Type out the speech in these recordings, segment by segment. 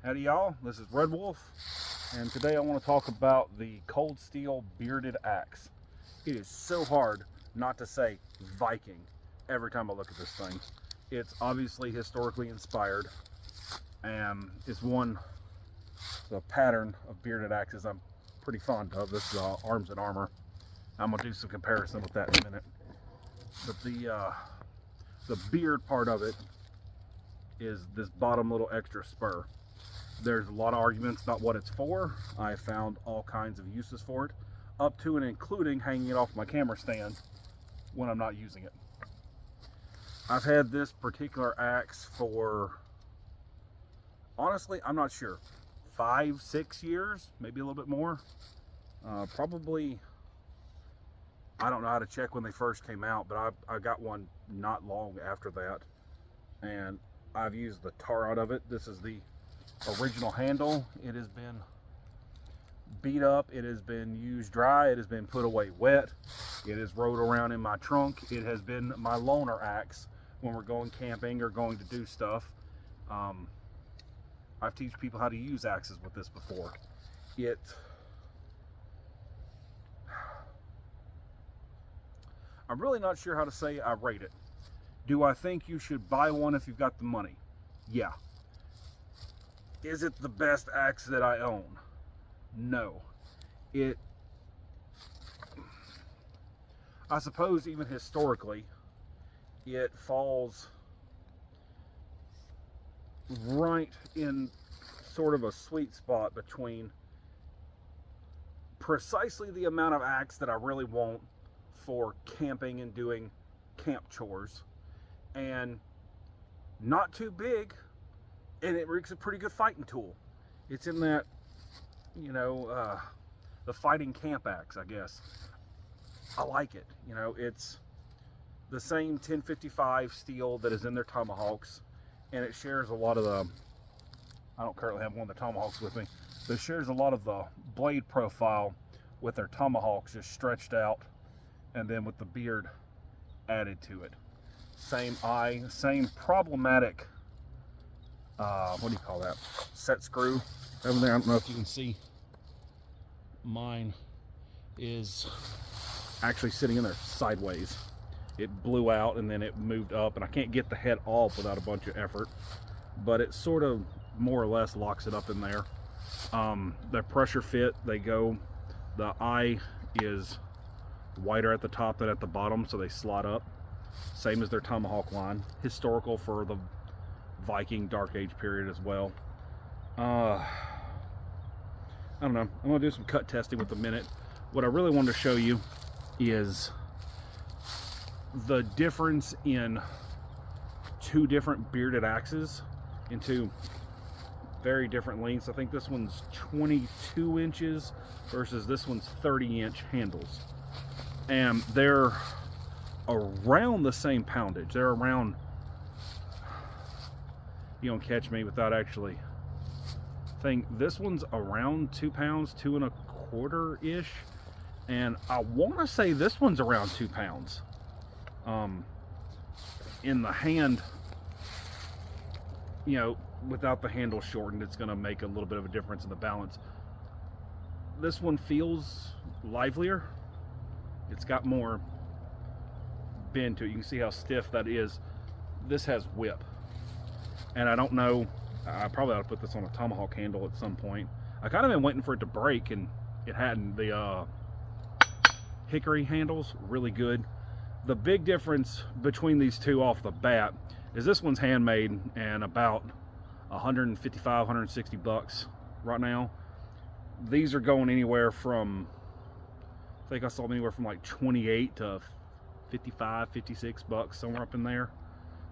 Howdy y'all, this is Red Wolf, and today I want to talk about the cold steel bearded axe. It is so hard not to say Viking every time I look at this thing. It's obviously historically inspired, and it's the pattern of bearded axes I'm pretty fond of. This is Arms and Armor. I'm going to do some comparison with that in a minute. But the beard part of it is this bottom little extra spur. There's a lot of arguments about what it's for. I found all kinds of uses for it, up to and including hanging it off my camera stand when I'm not using it. I've had this particular axe for, honestly, I'm not sure, 5-6 years, maybe a little bit more. Probably, I don't know how to check when they first came out, but I got one not long after that, and I've used the tar out of it. This is the original handle. It has been beat up, it has been used dry, it has been put away wet, it has rode around in my trunk. It has been my loaner axe when we're going camping or going to do stuff. I've taught people how to use axes with this before. I'm really not sure how to say I rate it. Do I think you should buy one if you've got the money? Yeah. Is it the best axe that I own? No. I suppose even historically, it falls right in sort of a sweet spot between precisely the amount of axe that I really want for camping and doing camp chores, and not too big, and it makes a pretty good fighting tool. It's in that, the fighting camp axe, I guess. I like it. It's the same 1055 steel that is in their tomahawks, and it shares a lot of I don't currently have one of the tomahawks with me, but it shares a lot of the blade profile with their tomahawks just stretched out, and then with the beard added to it. Same eye, same problematic, what do you call that? Set screw over there. I don't know if you can see. Mine is actually sitting in there sideways. It blew out and then it moved up, and I can't get the head off without a bunch of effort, but it sort of more or less locks it up in there. They're pressure fit. The eye is wider at the top than at the bottom, so they slot up. Same as their tomahawk line. Historical for the Viking Dark Age period as well. I don't know. I'm going to do some cut testing with a minute. What I really wanted to show you is the difference in two different bearded axes into very different lengths. I think this one's 22 inches versus this one's 30-inch handles. And they're around the same poundage. They're around, you don't catch me without actually think this one's around 2 pounds, 2¼ ish, and I want to say this one's around 2 pounds. In the hand, without the handle shortened, it's going to make a little bit of a difference in the balance. This one feels livelier. It's got more bend to it. You can see how stiff that is. This has whip, and I don't know, I probably ought to put this on a tomahawk handle at some point. I kind of been waiting for it to break, and it hadn't. The hickory handles, really good. The big difference between these two off the bat is this one's handmade and about 155, 160 bucks right now. These are going anywhere from, I think I saw them anywhere from like 28 to 55, 56 bucks, somewhere up in there.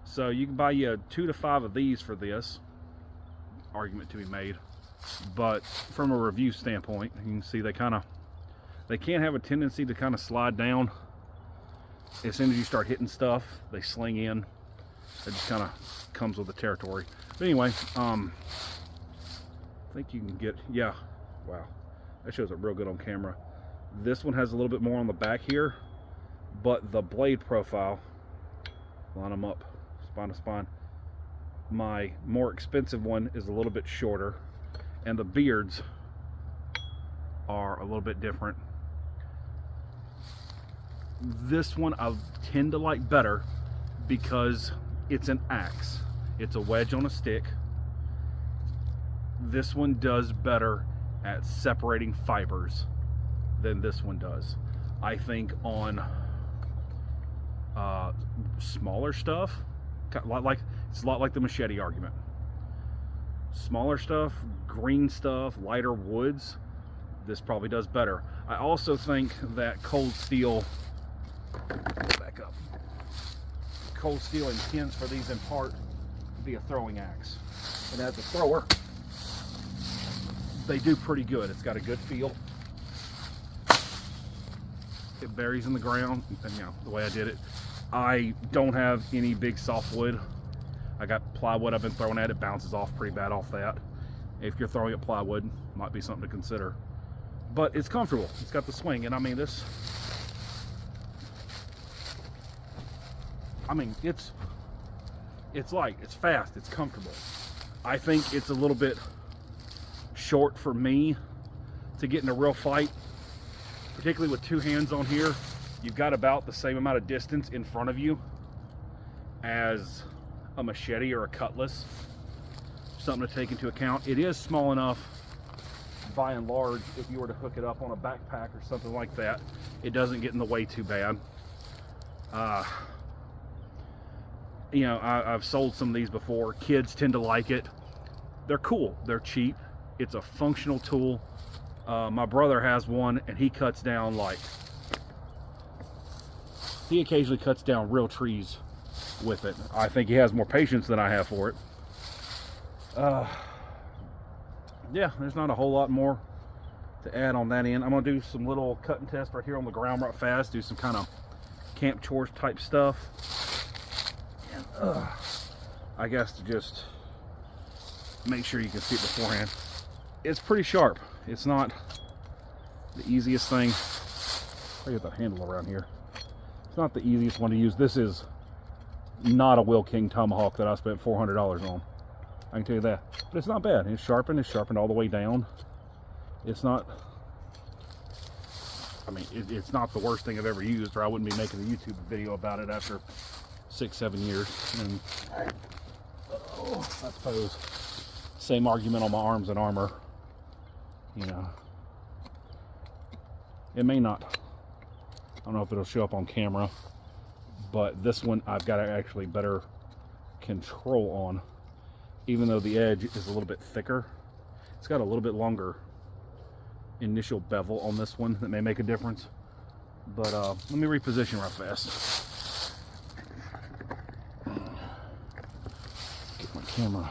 So you can buy you 2 to 5 of these for this. Argument to be made. But from a review standpoint, you can see they can have a tendency to kind of slide down. As soon as you start hitting stuff, they sling in. It just kind of comes with the territory. But anyway, I think you can get, yeah, wow, that shows up real good on camera. This one has a little bit more on the back here, but the blade profile, line them up spine to spine, My more expensive one is a little bit shorter, and the beards are a little bit different. This one I tend to like better because it's an axe. It's a wedge on a stick. This one does better at separating fibers than this one does. I think on smaller stuff, like it's a lot like the machete argument. Smaller stuff, green stuff, lighter woods, this probably does better. I also think that cold steel, back up, cold steel intends for these in part to be a throwing axe. And as a thrower, they do pretty good. It's got a good feel. It buries in the ground, and you know, the way I did it. I don't have any big softwood. I got plywood I've been throwing at it, bounces off pretty bad off that. If you're throwing at plywood, might be something to consider. But it's comfortable. It's got the swing, and I mean this. I mean it's light, it's fast, it's comfortable. I think it's a little bit short for me to get in a real fight, particularly with two hands on here. You've got about the same amount of distance in front of you as a machete or a cutlass. Something to take into account. It is small enough, by and large, if you were to hook it up on a backpack or something like that, it doesn't get in the way too bad. You know, I've sold some of these before. Kids tend to like it. They're cool, they're cheap, it's a functional tool. My brother has one, and he cuts down he occasionally cuts down real trees with it. I think he has more patience than I have for it. Yeah, there's not a whole lot more to add on that end. I'm gonna do some little cut and test right here on the ground right fast, do some kind of camp chores type stuff. And I guess to just make sure you can see it beforehand. It's pretty sharp. It's not the easiest thing. I get the handle around here. It's not the easiest one to use. This is not a Will King tomahawk that I spent $400 on. I can tell you that. But it's not bad. It's sharpened all the way down. It's not, I mean, it's not the worst thing I've ever used, or I wouldn't be making a YouTube video about it after 6-7 years. And I suppose same argument on my arms and armor. You know, it may not, I don't know if it'll show up on camera, but this one I've got actually better control on, even though the edge is a little bit thicker. It's got a little bit longer initial bevel on this one that may make a difference. But let me reposition right fast. Get my camera.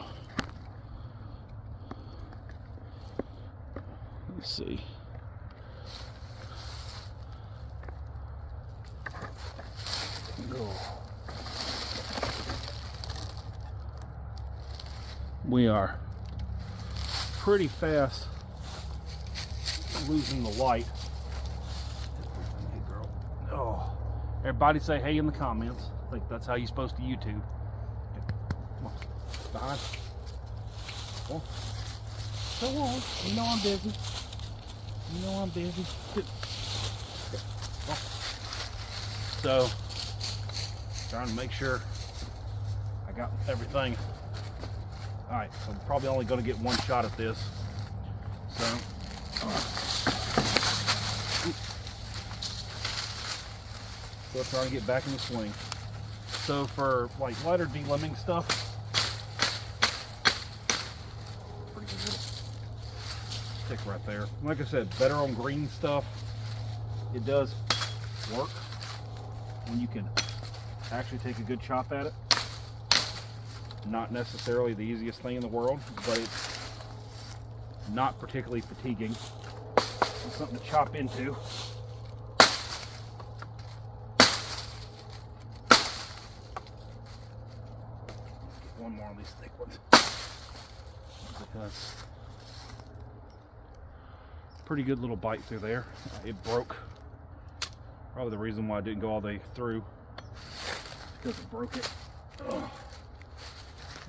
Let's see. Go. We are pretty fast losing the light. Hey girl. Oh, everybody say hey in the comments. I think that's how you're supposed to YouTube. Come on, behind. Come on. Come on. You know I'm busy. You know I'm busy. So, trying to make sure I got everything. Alright, so I'm probably only going to get one shot at this. So, still trying to get back in the swing. So for like lighter delimbing stuff, pretty good little stick right there. Like I said, better on green stuff. It does work when you can actually take a good chop at it. Not necessarily the easiest thing in the world, but it's not particularly fatiguing. It's something to chop into. Get one more on these thick ones. Because pretty good little bite through there. It broke. Probably the reason why I didn't go all the way through, because it broke it. Ugh.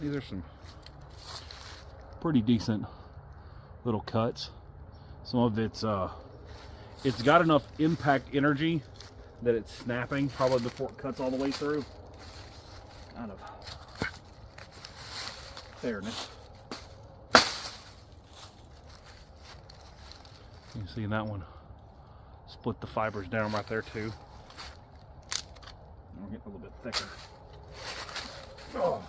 These are some pretty decent little cuts. Some of it's got enough impact energy that it's snapping probably before it cuts all the way through. Kind of fairness. You can see that one split the fibers down right there too. We're getting a little bit thicker. Oh.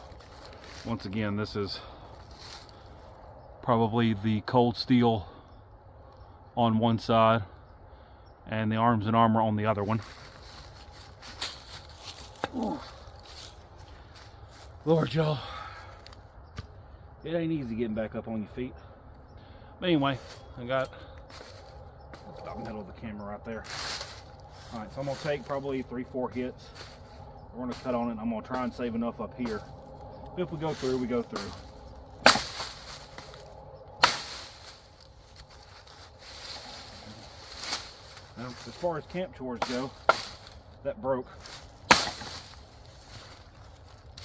Once again, this is probably the cold steel on one side and the arms and armor on the other one. Oh. Lord, y'all, it ain't easy getting back up on your feet. But anyway, I got about the middle of the camera right there. All right, so I'm gonna take probably 3-4 hits. We're gonna cut on it, and I'm gonna try and save enough up here. If we go through, we go through. Now, as far as camp chores go, that broke.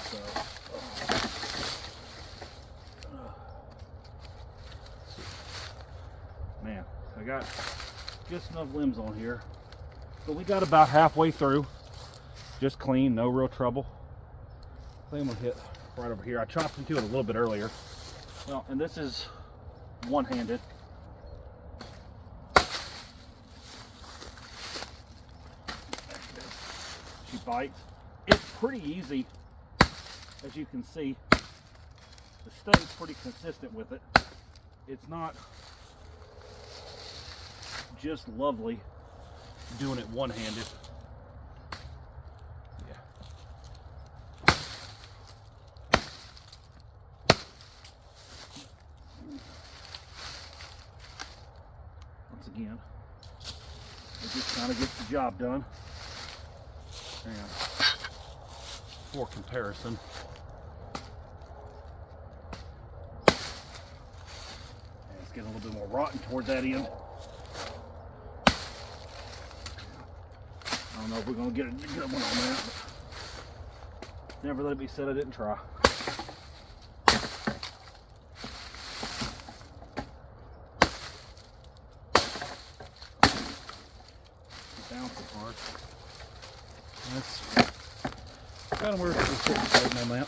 So, man, I got just enough limbs on here. But we got about halfway through. Just clean, no real trouble. I think I'm gonna hit right over here. I chopped into it a little bit earlier. Well, and this is one-handed. She bites. It's pretty easy, as you can see. The steak's pretty consistent with it. It's not just lovely doing it one-handed. Again, it just kind of gets the job done. And for comparison, and it's getting a little bit more rotten towards that end. I don't know if we're going to get a good one on that, but never let it be said I didn't try. That's kind of where it's sitting on that.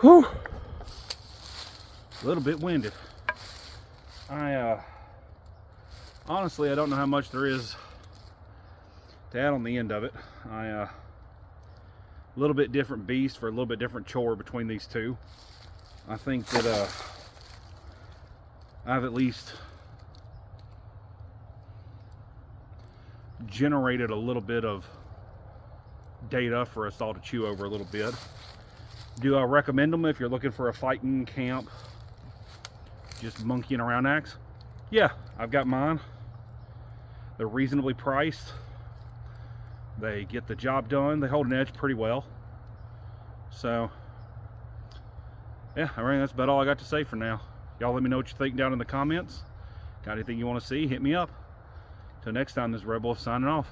Whew. A little bit winded. Honestly, I don't know how much there is to add on the end of it. A little bit different beast for a little bit different chore between these two. I think that I've at least generated a little bit of data for us all to chew over a little bit. Do I recommend them if you're looking for a fighting camp, just monkeying around axe? Yeah, I've got mine. They're reasonably priced. They get the job done. They hold an edge pretty well. So yeah, I think that's about all I got to say for now. Y'all let me know what you think down in the comments. Got anything you want to see, hit me up. Till next time, this is Rebel signing off.